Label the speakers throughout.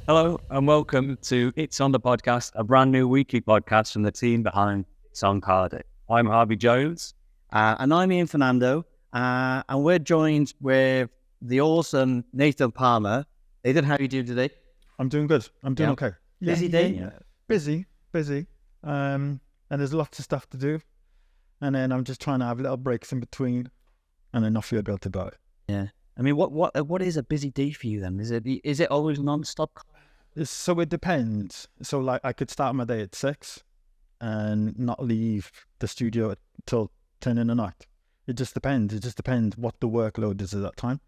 Speaker 1: Hello and welcome to It's On the Podcast, a brand new weekly podcast from the team behind It's On Cardiff. I'm Harvey Jones.
Speaker 2: And I'm Ian Fernando, and we're joined with the awesome Nathan Palmer. Nathan, how are you doing today?
Speaker 3: I'm doing good. I'm doing okay.
Speaker 2: Busy day?
Speaker 3: Busy. And there's lots of stuff to do. And then I'm just trying to have little breaks in between, and then not feel guilty about it.
Speaker 2: Yeah. I mean, what is a busy day for you then? Is it always non-stop?
Speaker 3: So it depends. So like I could start my day at 6 and not leave the studio till 10 in the night. It just depends. It just depends what the workload is at that time.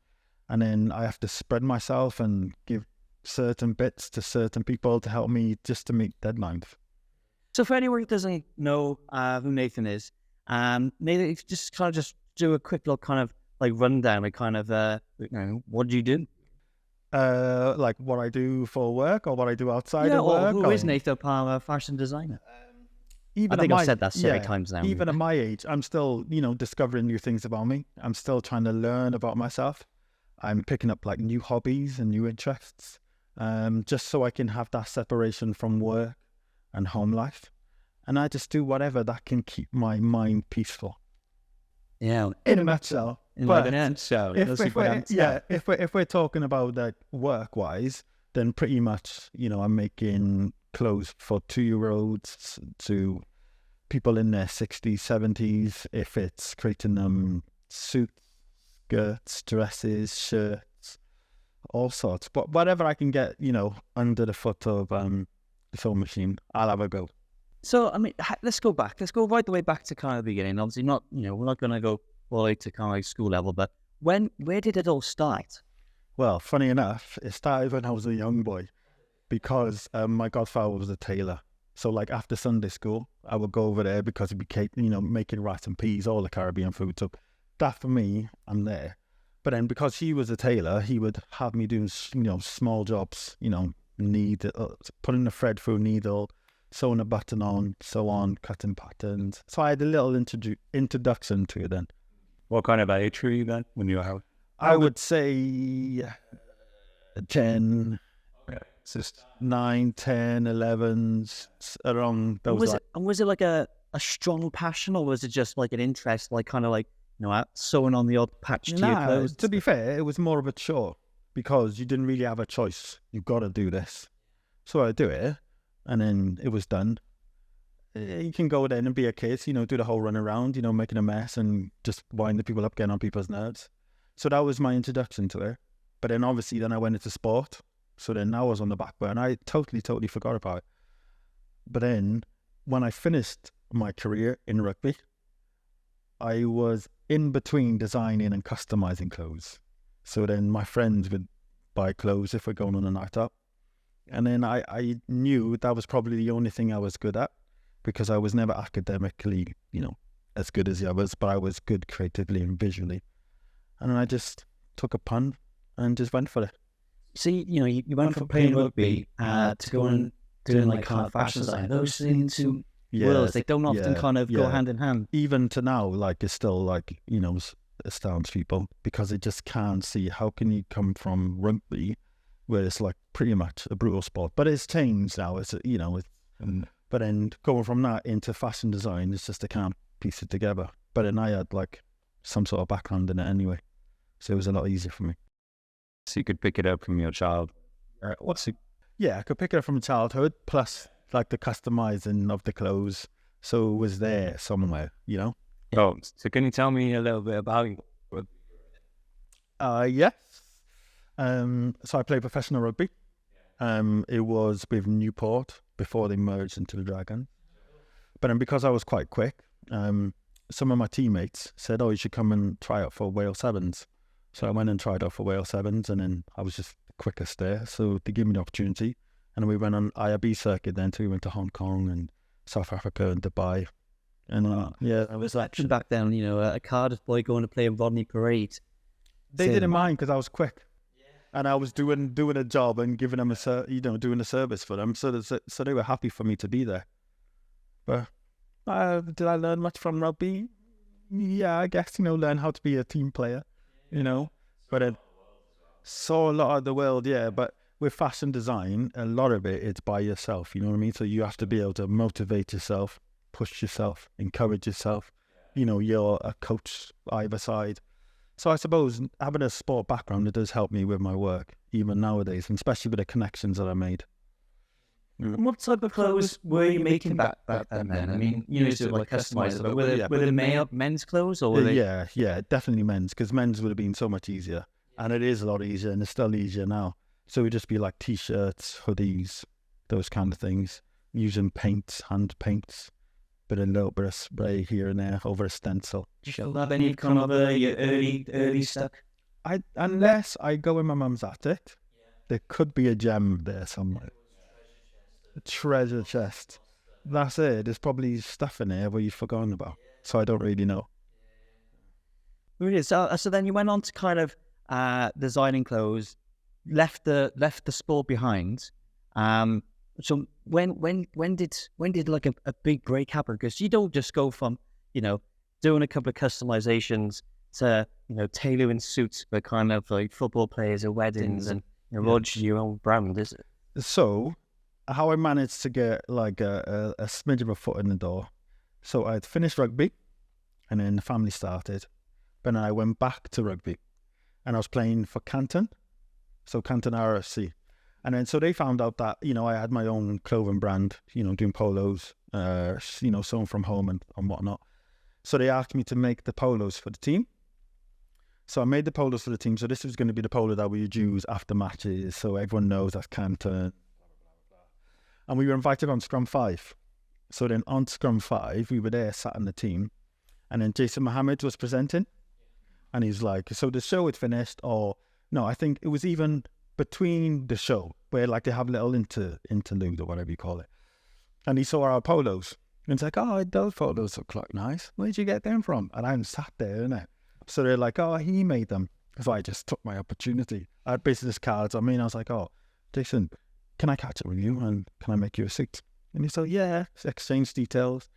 Speaker 3: And then I have to spread myself and give certain bits to certain people to help me just to meet deadlines.
Speaker 2: So for anyone who doesn't know who Nathan is, Nathan, if you just do a quick little kind of like rundown, like kind of what do you do?
Speaker 3: Like what I do for work or what I do outside of
Speaker 2: Or
Speaker 3: work.
Speaker 2: who is Nathan Palmer, fashion designer? I think I've said that so many times now.
Speaker 3: Even at my age, I'm still, discovering new things about me. I'm still trying to learn about myself. I'm picking up like new hobbies and new interests, just so I can have that separation from work and home life. And I just do whatever that can keep my mind peaceful.
Speaker 2: Yeah,
Speaker 3: in a nutshell.
Speaker 2: If
Speaker 3: we're talking about like work-wise, then pretty much, I'm making clothes for 2-year-olds to people in their 60s, 70s. If it's creating them suits, skirts, dresses, shirts, all sorts. But whatever I can get, under the foot of the sewing machine, I'll have a go.
Speaker 2: So, I mean, let's go back. Let's go right the way back to kind of the beginning. Obviously, we're not going to go all the way to kind of like school level, but where did it all start?
Speaker 3: Well, funny enough, it started when I was a young boy because my godfather was a tailor. So, like after Sunday school, I would go over there because he'd be, making rice and peas, all the Caribbean food. So that for me, I'm there. But then because he was a tailor, he would have me doing, small jobs, putting the thread through a needle, sewing a button on, so on, cutting patterns. So I had a little introduction to it then.
Speaker 1: What kind of age were you then when you were out?
Speaker 3: I would say 10,
Speaker 1: Okay. It's just
Speaker 3: 9, 10, 11, around those.
Speaker 2: Was it like a strong passion, or was it just like an interest, like kind of like, sewing on the odd patch to your clothes?
Speaker 3: To be fair, it was more of a chore because you didn't really have a choice. You've got to do this. So I do it, and then it was done. You can go there and be a kid, do the whole run around, making a mess and just winding people up, getting on people's nerves. So that was my introduction to it. But then obviously then I went into sport. So then I was on the back burner. I totally forgot about it. But then when I finished my career in rugby, I was in between designing and customizing clothes. So then my friends would buy clothes if we're going on a night out. And then I knew that was probably the only thing I was good at, because I was never academically, as good as the others, but I was good creatively and visually. And then I just took a punt and just went for it.
Speaker 2: See, you went from playing rugby to going doing like kind of fashion design. Those into worlds, they don't often kind of go hand in hand.
Speaker 3: Even to now, like, it's still like, astounds people because they just can't see how can you come from rugby, where it's like pretty much a brutal sport. But it's changed now. But then going from that into fashion design, it's just I can't piece it together. But then I had like some sort of background in it anyway, so it was a lot easier for me.
Speaker 1: So you could pick it up from your child.
Speaker 3: Yeah, I could pick it up from childhood, plus like the customizing of the clothes. So it was there somewhere,
Speaker 1: Oh, so can you tell me a little bit about you?
Speaker 3: Yes. So I played professional rugby. It was with Newport before they merged into the Dragon. But then because I was quite quick, some of my teammates said, "Oh, you should come and try out for Wales Sevens." So I went and tried out for Wales Sevens, and then I was just the quickest there. So they gave me the opportunity, and then we went on IRB circuit. Then too, we went to Hong Kong and South Africa and Dubai, and
Speaker 2: I was like back then, a Cardiff boy going to play in Rodney Parade.
Speaker 3: They didn't mind because I was quick. And I was doing a job and giving them doing a service for them. So they were happy for me to be there. But did I learn much from rugby? Yeah, I guess, learn how to be a team player, But then saw a lot of the world, yeah. But with fashion design, a lot of it's by yourself. You know what I mean? So you have to be able to motivate yourself, push yourself, encourage yourself. You know, you're a coach either side. So I suppose having a sport background, it does help me with my work, even nowadays, and especially with the connections that I made.
Speaker 2: And what type of clothes were you making back then? I mean, you used to like customize it, but were they men's clothes or were they?
Speaker 3: Yeah, definitely men's, because men's would have been so much easier, and it is a lot easier, and it's still easier now. So it would just be like t-shirts, hoodies, those kind of things, using paints, hand paints, but a little bit of spray here and there over a stencil.
Speaker 2: Do you still have any kind of your early stuff?
Speaker 3: Unless I go in my mum's attic, there could be a gem there somewhere. A treasure chest. That's it. There's probably stuff in there where you've forgotten about. So I don't really know.
Speaker 2: Really? So then you went on to kind of designing clothes, left the sport behind. So when did like a big break happen? Because you don't just go from, you know, doing a couple of customizations to, you know, tailoring suits for kind of like football players at weddings and, you know, launch your own brand, is it?
Speaker 3: So how I managed to get like a smidge of a foot in the door. So I'd finished rugby, and then the family started. But then I went back to rugby, and I was playing for Canton, so Canton RFC. And then so they found out that, you know, I had my own clothing brand, you know, doing polos, you know, sewn from home and whatnot. So they asked me to make the polos for the team. So I made the polos for the team. So this was going to be the polo that we would use after matches, so everyone knows that's Canton. And we were invited on Scrum 5. So then on Scrum 5, we were there, sat in the team. And then Jason Mohammed was presenting. And he's like, so the show had finished, or no, I think it was even between the show, where like they have a little interlude or whatever you call it. And he saw our polos. And it's like, oh, those polos look like nice. Where'd you get them from? And I'm sat there, innit? So they're like, oh, he made them. So I just took my opportunity. I had business cards. I was like, oh, Jason, can I catch up with you and can I make you a suit? And he said, yeah, exchange details.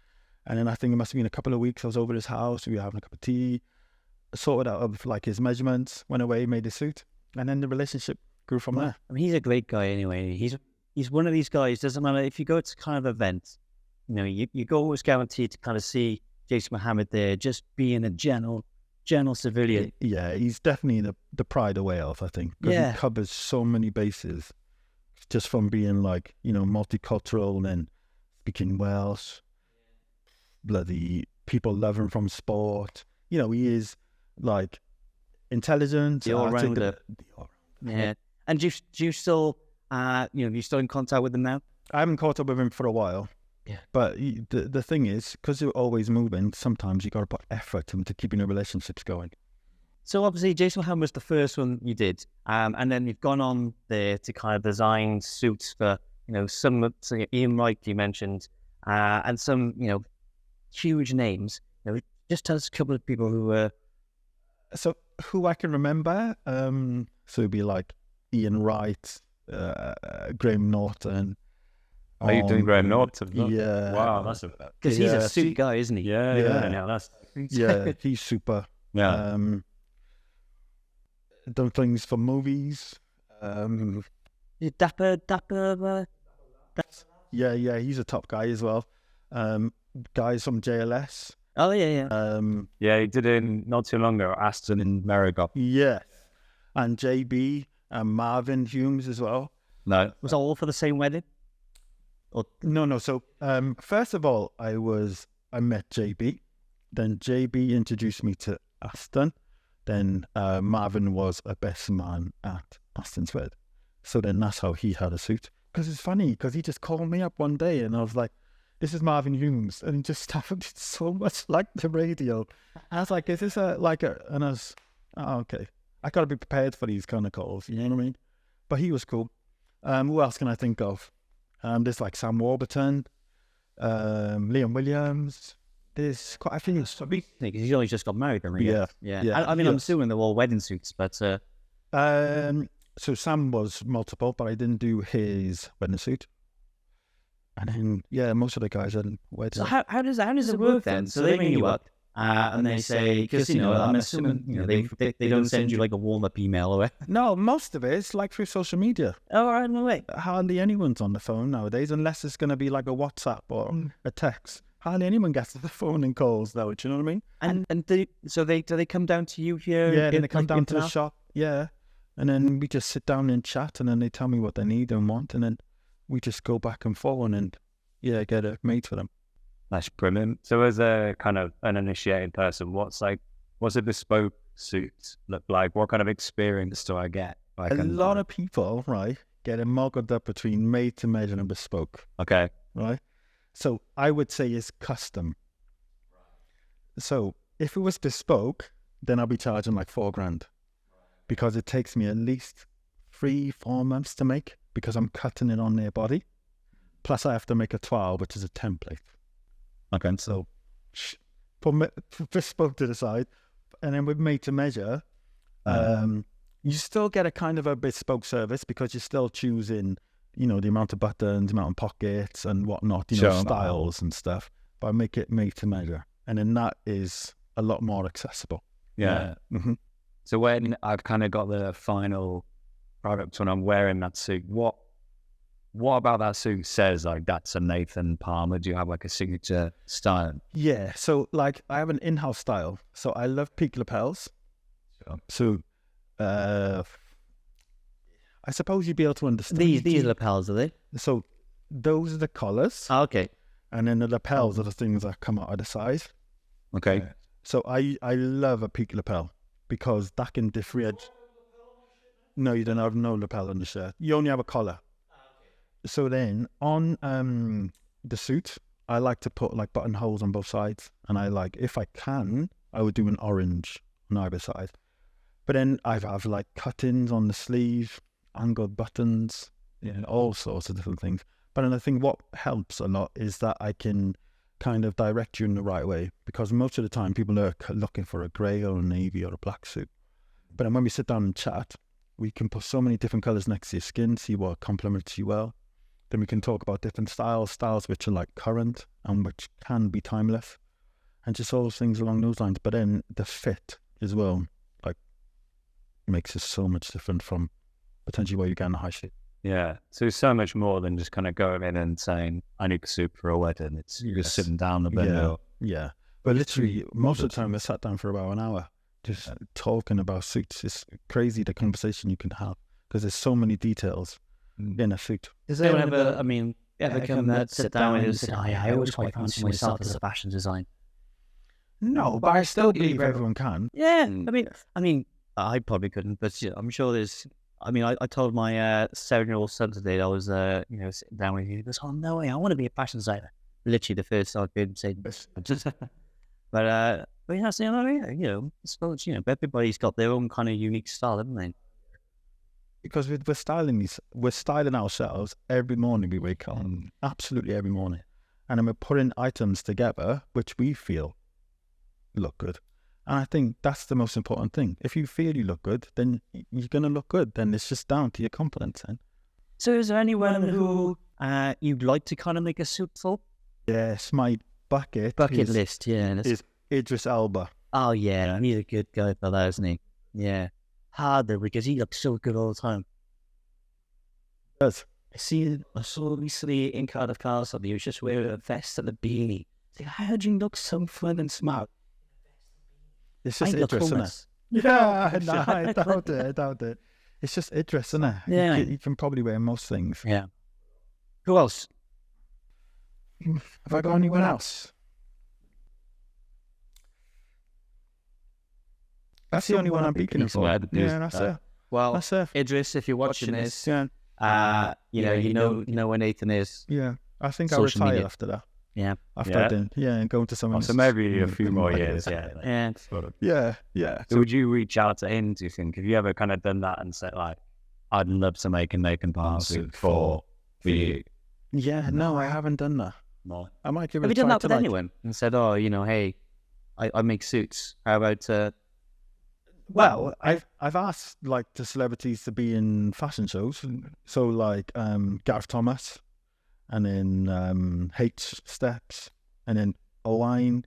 Speaker 3: And then I think it must have been a couple of weeks. I was over at his house. We were having a cup of tea, sorted out of like his measurements, went away, made a suit. And then the relationship grew from there.
Speaker 2: I mean, he's a great guy anyway. He's one of these guys, doesn't matter if you go to kind of events, you know, you're always guaranteed to kind of see Jason Mohammed there, just being a general civilian.
Speaker 3: Yeah, he's definitely the pride of Wales, I think. Because he covers so many bases. Just from being like, you know, multicultural and speaking Welsh, bloody people love him from sport. You know, he is like intelligent.
Speaker 2: The all-rounder. Yeah. And do you still, you know, you still in contact with him now?
Speaker 3: I haven't caught up with him for a while.
Speaker 2: Yeah.
Speaker 3: But the thing is, because you're always moving, sometimes you got to put effort into keeping the relationships going.
Speaker 2: So obviously Jason Mohammed was the first one you did, and then you've gone on there to kind of design suits for, you know, some Ian Wright you mentioned, and some, you know, huge names. You know, just tell us a couple of people who were.
Speaker 3: So who I can remember, so it'd be like Ian Wright, Graham Norton.
Speaker 1: Are you doing Graham Norton?
Speaker 3: Yeah.
Speaker 1: Wow, that's
Speaker 2: because he's a suit guy, isn't he?
Speaker 1: Yeah.
Speaker 3: Yeah, he's super.
Speaker 1: Yeah.
Speaker 3: Done things for movies.
Speaker 2: Dapper.
Speaker 3: Yeah, he's a top guy as well. Guys from JLS.
Speaker 2: Oh yeah.
Speaker 1: Yeah, he did it not too long ago, Aston in Marigot.
Speaker 3: Yeah, and JB and Marvin Humes as well.
Speaker 1: No,
Speaker 2: was that all for the same wedding?
Speaker 3: Or no. So first of all, I met JB. Then JB introduced me to Aston. Then Marvin was a best man at Aston's wedding. So then that's how he had a suit. Because it's funny, because he just called me up one day and I was like, this is Marvin Humes. And he just sounded so much like the radio. I was like, is this and I was, oh, okay. I got to be prepared for these kind of calls, you know what I mean? But he was cool. Who else can I think of? There's like Sam Warburton, Liam Williams. There's quite a few.
Speaker 2: Because he's only just got married, I mean.
Speaker 3: Yeah.
Speaker 2: I mean, I'm assuming they're all wedding suits, but.
Speaker 3: So Sam was multiple, but I didn't do his wedding suit. And then most of the guys had weddings.
Speaker 2: So how does it work then? So they ring you up, and they say, because, I'm assuming, they don't send you like a warm-up email or
Speaker 3: No, most of it's like through social media.
Speaker 2: Oh, right, no way.
Speaker 3: Hardly anyone's on the phone nowadays, unless it's going to be like a WhatsApp or a text. Hardly anyone gets to the phone and calls now. Do you know what I mean?
Speaker 2: And do they come down to you here?
Speaker 3: Yeah, then they come down to the shop. Yeah, and then we just sit down and chat, and then they tell me what they need and want, and then we just go back and forth and get it made for them.
Speaker 1: That's brilliant. So as a kind of an initiated person, what's a bespoke suit look like? What kind of experience do I get?
Speaker 3: A lot of people, right, get it muggled up between made to measure and bespoke.
Speaker 1: Okay.
Speaker 3: Right? So I would say it's custom. So if it was bespoke, then I'll be charging like $4,000 because it takes me at least 3-4 months to make because I'm cutting it on their body. Plus I have to make a 12, which is a template.
Speaker 1: Okay.
Speaker 3: So put bespoke to the side. And then with made to measure, you still get a kind of a bespoke service because you're still choosing, the amount of buttons, the amount of pockets and whatnot, styles and stuff. But I make it made to measure. And then that is a lot more accessible.
Speaker 1: Yeah. Mm-hmm. So when I've kind of got the final product, when I'm wearing that suit, what about that suit says like that's a Nathan Palmer? Do you have like a signature style?
Speaker 3: Yeah. So like I have an in-house style. So I love peak lapels. Sure. So I suppose you'd be able to understand.
Speaker 2: These lapels, are they?
Speaker 3: So those are the collars.
Speaker 2: Oh, okay.
Speaker 3: And then the lapels are the things that come out of the side.
Speaker 1: Okay.
Speaker 3: So I love a peak lapel because that can differentiate. No, you don't have no lapel on the shirt. You only have a collar. Okay. So then on the suit, I like to put like buttonholes on both sides. And if I can, I would do an orange on either side. But then I have like cut-ins on the sleeve, angled buttons, all sorts of different things. But then I think what helps a lot is that I can kind of direct you in the right way because most of the time people are looking for a grey or a navy or a black suit. But then when we sit down and chat, we can put so many different colours next to your skin, see what complements you well. Then we can talk about different styles which are like current and which can be timeless, and just all those things along those lines. But then the fit as well, like, makes it so much different from potentially where you get in the high street.
Speaker 1: Yeah, so it's so much more than just kind of going in and saying, I need a suit for a wedding. It's just sitting down a bit.
Speaker 3: Yeah. But literally, most of the time, we sat down for about an hour just talking about suits. It's crazy the conversation you can have because there's so many details in a suit.
Speaker 2: Does anyone ever come sit down and say, I always quite fancy myself as a fashion designer?
Speaker 3: No, but I still believe everyone can.
Speaker 2: Yeah, I mean, I probably couldn't, but I'm sure there's. I told my 7-year-old son today that I was, sitting down with you. He goes, "Oh no way, I want to be a fashion designer." Literally the first time I could say, but yeah, so, I suppose everybody's got their own kind of unique style, haven't they?
Speaker 3: Because we're styling ourselves every morning. We wake up, absolutely every morning, and then we're putting items together which we feel look good. And I think that's the most important thing. If you feel you look good, then you're going to look good. Then it's just down to your confidence. Then.
Speaker 2: So is there anyone who you'd like to kind of make a suit for?
Speaker 3: Yes, my bucket
Speaker 2: list,
Speaker 3: is Idris Elba.
Speaker 2: Oh, yeah, he's a good guy for that, isn't he? Yeah. Hard though, because he looks so good all the time.
Speaker 3: He does.
Speaker 2: I saw recently in Cardiff Car something, he was just wearing a vest and a beanie. It's like, how do you look so fun and smart?
Speaker 3: It's just Idris, isn't it? Yeah, no, I doubt it. It's just Idris, isn't it?
Speaker 2: Yeah.
Speaker 3: You can probably wear most things.
Speaker 2: Yeah. Who else?
Speaker 3: Have I got anyone else? That's the only one I'm beaking for. Yeah, that's it.
Speaker 2: Well,
Speaker 3: that's it.
Speaker 2: Idris, if you're watching this,
Speaker 3: yeah.
Speaker 2: you know where Nathan is.
Speaker 3: Yeah, I think I'll retire after that.
Speaker 2: Yeah.
Speaker 3: After I did. Yeah, and go to someone.
Speaker 1: So maybe a few more years.
Speaker 2: Yeah.
Speaker 3: Yeah.
Speaker 1: So would you reach out to him, do you think? Have you ever kind of done that and said, like, I'd love to make a Nathan Palmer suit for you?
Speaker 3: Yeah, no, I haven't done that.
Speaker 1: No.
Speaker 3: I might give it
Speaker 2: Have
Speaker 3: a
Speaker 2: you done
Speaker 3: try
Speaker 2: that with anyone? And said, hey, I make suits. How about...
Speaker 3: Well, I've asked like the celebrities to be in fashion shows. So like Gareth Thomas, and then H Steps, and then Owain,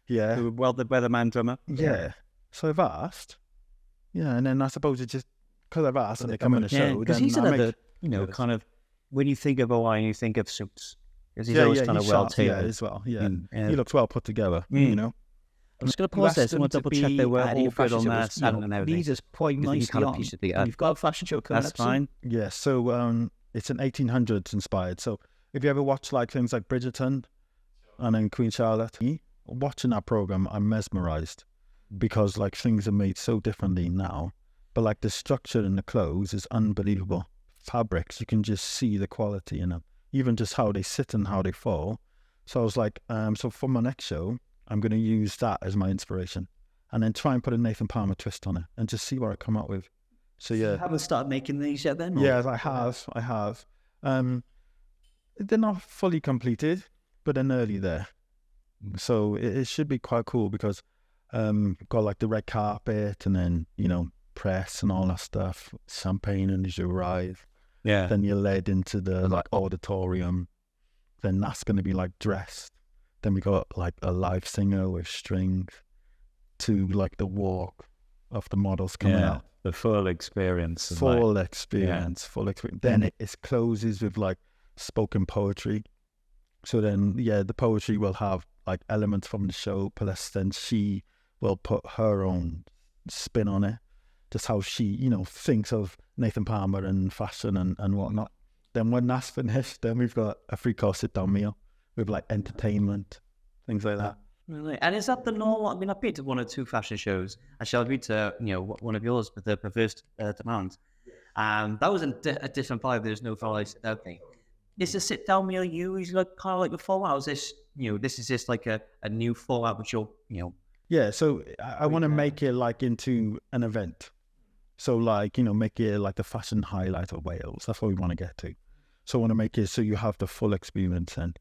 Speaker 3: Yeah.
Speaker 2: Well, the weatherman drummer.
Speaker 3: Yeah. So I've asked. Yeah, and then I suppose it just because I've asked and they come in the show.
Speaker 2: Because
Speaker 3: then
Speaker 2: he's
Speaker 3: I
Speaker 2: another,
Speaker 3: make-
Speaker 2: kind of, when you think of Hawaii, you think of suits. Because he's
Speaker 3: yeah,
Speaker 2: always
Speaker 3: yeah,
Speaker 2: kind of
Speaker 3: he's
Speaker 2: well
Speaker 3: sharp,
Speaker 2: tailored.
Speaker 3: as well. Yeah,
Speaker 2: Yeah.
Speaker 3: he looks well put together. You know.
Speaker 2: I'm just going to pause there. So I
Speaker 3: Western
Speaker 2: want to
Speaker 3: to
Speaker 2: double check
Speaker 3: be
Speaker 2: they were
Speaker 3: any
Speaker 2: all good
Speaker 3: fashion
Speaker 2: on
Speaker 3: show
Speaker 2: their
Speaker 3: is,
Speaker 2: Saturn and everything.
Speaker 4: Leads us quite
Speaker 2: Because you
Speaker 4: nicely
Speaker 2: kind of
Speaker 4: on.
Speaker 2: piece it together.
Speaker 4: You've got a fashion show coming
Speaker 2: That's
Speaker 4: up soon.
Speaker 2: fine.
Speaker 3: Yeah, so it's an 1800s inspired. So if you ever watch like things like Bridgerton and then Queen Charlotte, watching that program, I'm mesmerized because like things are made so differently now, but like the structure in the clothes is unbelievable. Fabrics, you can just see the quality in them, even just how they sit and how they fall. So I was like, so for my next show, I'm going to use that as my inspiration, and then try and put a Nathan Palmer twist on it, and just see what I come up with. So yeah,
Speaker 4: You haven't started making these yet then? or-
Speaker 3: yeah, I have. They're not fully completed, but they're nearly there. So it should be quite cool because got like the red carpet and then, press and all that stuff, champagne and as you arrive.
Speaker 1: Yeah.
Speaker 3: Then you're led into the like auditorium. Then that's going to be like dressed. Then we got like a live singer with strings to like the walk of the models coming out.
Speaker 1: The full experience. of,
Speaker 3: Full experience. Then it closes with like spoken poetry. So then, the poetry will have like elements from the show, plus then she will put her own spin on it, just how she, thinks of Nathan Palmer and fashion and whatnot. Then when that's finished, then we've got a 3-course sit-down meal with like entertainment, things like that.
Speaker 2: Really? And is that the normal? I mean, I've been to 1 or 2 fashion shows. Actually, I've been to, one of yours with the Perverse Demand. And that was a different vibe. There's no follow sit-down thing. Is the sit-down meal usually like kind of like the fallout? Is this, this is just like a new fallout, which you'll,
Speaker 3: Yeah, so I want to make it like into an event. So like, make it like the fashion highlight of Wales. That's what we want to get to. So I want to make it so you have the full experience then.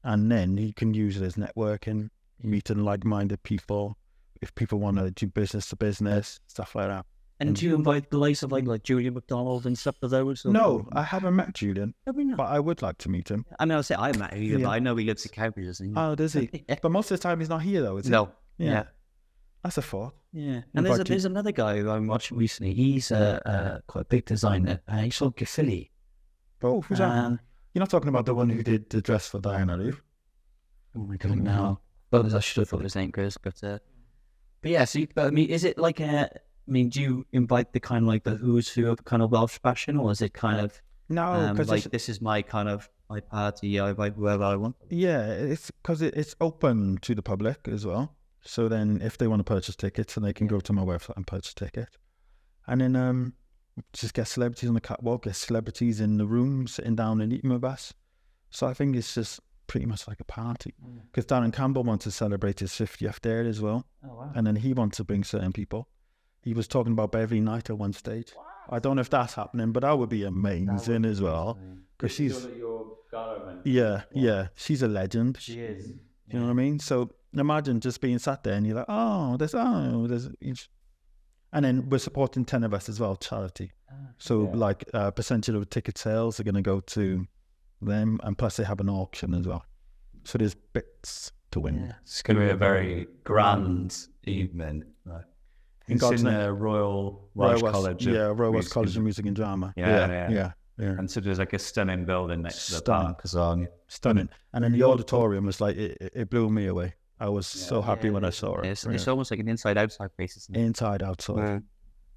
Speaker 3: And then you can use it as networking, meeting like-minded people. If people want to do business to business, stuff like that.
Speaker 4: And do you invite the likes of like Julian McDonald and stuff to those?
Speaker 3: No, I haven't met Julian,
Speaker 2: have we not?
Speaker 3: but I would like to meet him.
Speaker 2: I mean, I'll say I met him,
Speaker 3: Yeah.
Speaker 2: but I know he lives in Cambridge, doesn't he?
Speaker 3: Oh, does he? But most of the time he's not here though, is he?
Speaker 2: No.
Speaker 3: Yeah.
Speaker 2: Yeah.
Speaker 3: That's a thought.
Speaker 2: Yeah. And there's another guy who I'm watching recently. He's quite a big designer. He's called Gaffili.
Speaker 3: Oh, who's that? You're not talking about the one who did the dress for Diana, are you?
Speaker 2: Oh my god, no. Well, I should have thought his name, Chris, but yeah. So, but I mean, is it like do you invite the kind of like the who's who of kind of Welsh fashion, or is it kind of
Speaker 3: No, because
Speaker 2: like this is my kind of my party? I invite whoever I want.
Speaker 3: yeah, it's because it's open to the public as well. So then, if they want to purchase tickets, then they can go to my website and purchase ticket, and then just get celebrities on the catwalk, get celebrities in the room, sitting down and eating with us. So I think it's just pretty much like a party. Because Darren Campbell wants to celebrate his 50th there as well,
Speaker 2: Oh wow.
Speaker 3: and then he wants to bring certain people. He was talking about Beverly Knight at one stage. I don't know if that's happening, but that would be amazing as well. Because she's she's a legend.
Speaker 2: She is.
Speaker 3: You know what I mean? So imagine just being sat there and you're like, there's each. And then we're supporting 10 of us as well, charity. So like a percentage of the ticket sales are going to go to them, and plus they have an auction as well. So there's bits to win.
Speaker 1: It's going to be a very grand evening.
Speaker 3: In God's
Speaker 1: It's in
Speaker 3: name.
Speaker 1: the Royal Welsh College.
Speaker 3: Royal Welsh
Speaker 1: Music
Speaker 3: College
Speaker 1: and-
Speaker 3: of Music and Drama.
Speaker 1: Yeah.
Speaker 3: Yeah.
Speaker 1: And so there's like a stunning building next to the
Speaker 3: Stunning.
Speaker 1: park as well.
Speaker 3: Stunning. And then the auditorium was like, it blew me away. I was so happy when I saw it.
Speaker 2: It's almost like an inside-outside place, isn't it?
Speaker 3: Inside, outside.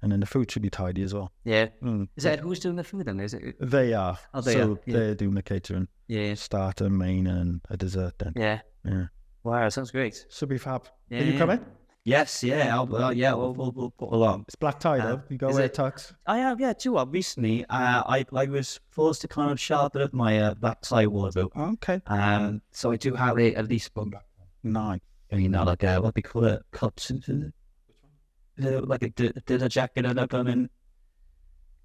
Speaker 3: And then the food should be tidy as well.
Speaker 2: Yeah.
Speaker 3: Mm.
Speaker 2: Is that who's doing the food then? Is it?
Speaker 3: They are.
Speaker 2: Oh, they
Speaker 3: so
Speaker 2: are, yeah.
Speaker 3: they're doing the catering.
Speaker 2: Yeah.
Speaker 3: Starter, main, and a dessert then.
Speaker 2: Yeah.
Speaker 3: Yeah.
Speaker 2: Wow, sounds great.
Speaker 3: Should be fab.
Speaker 2: Yeah,
Speaker 3: Are you coming?
Speaker 2: Yes, yeah. We'll put along.
Speaker 3: It's black tie though. You go
Speaker 2: is
Speaker 3: wear
Speaker 2: it-
Speaker 3: tux.
Speaker 2: I have, yeah, too. Recently, I was forced to kind of sharpen up my black tie wardrobe.
Speaker 3: Okay.
Speaker 2: So I do have at least one black tie.
Speaker 3: Nice.
Speaker 2: I mean, not like what they call it, cut suit, like a dinner jacket and I've done in,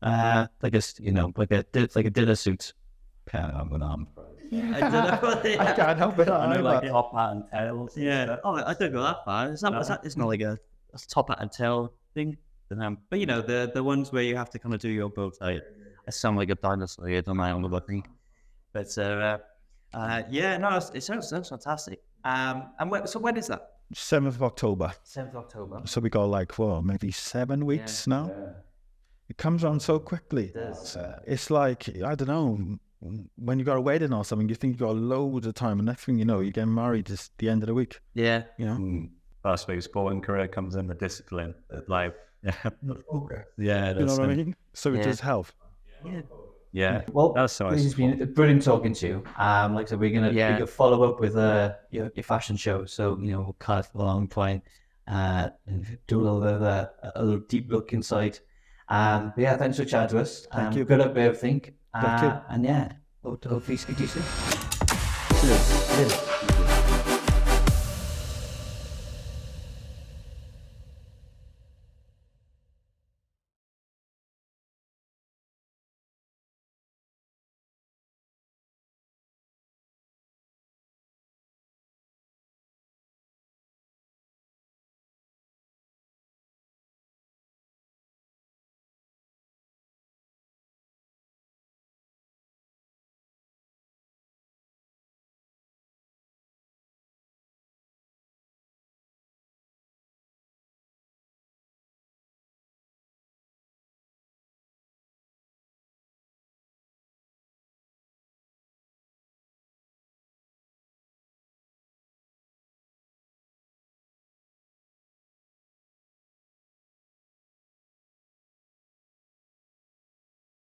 Speaker 2: like a dinner suit. Can't remember what I'm. I don't know.
Speaker 3: I can't help it.
Speaker 1: I know, like
Speaker 3: either.
Speaker 1: top hat and tails.
Speaker 2: Yeah. Oh, I don't go that far. It's not like a top hat and tail thing. But you know, the ones where you have to kind of do your bow tie. I sound like a dinosaur here, don't I, on the booking? But yeah, no, it sounds fantastic. So when is that?
Speaker 3: 7th of October.
Speaker 2: 7th of October.
Speaker 3: So we got like, maybe 7 weeks now. It comes around so quickly.
Speaker 2: It does.
Speaker 3: It's like, I don't know, when you got a wedding or something, you think you got loads of time, and next thing you know, you're getting married just the end of the week.
Speaker 2: Yeah.
Speaker 3: You know?
Speaker 1: That's where sporting career comes in, the discipline. Like, yeah,
Speaker 3: You know what I mean? So it does help.
Speaker 1: Yeah.
Speaker 2: Well,
Speaker 1: that's so
Speaker 2: this has been brilliant talking to you. Like I said, we're gonna follow up with your fashion show. So we'll cut a long point, and do a little bit of a little deep look inside. But yeah, thanks for chatting to us.
Speaker 3: Thank you.
Speaker 2: Good luck with everything.
Speaker 3: Thank you.
Speaker 2: And yeah, hopefully speak to you soon.
Speaker 3: Cheers.
Speaker 2: Cheers.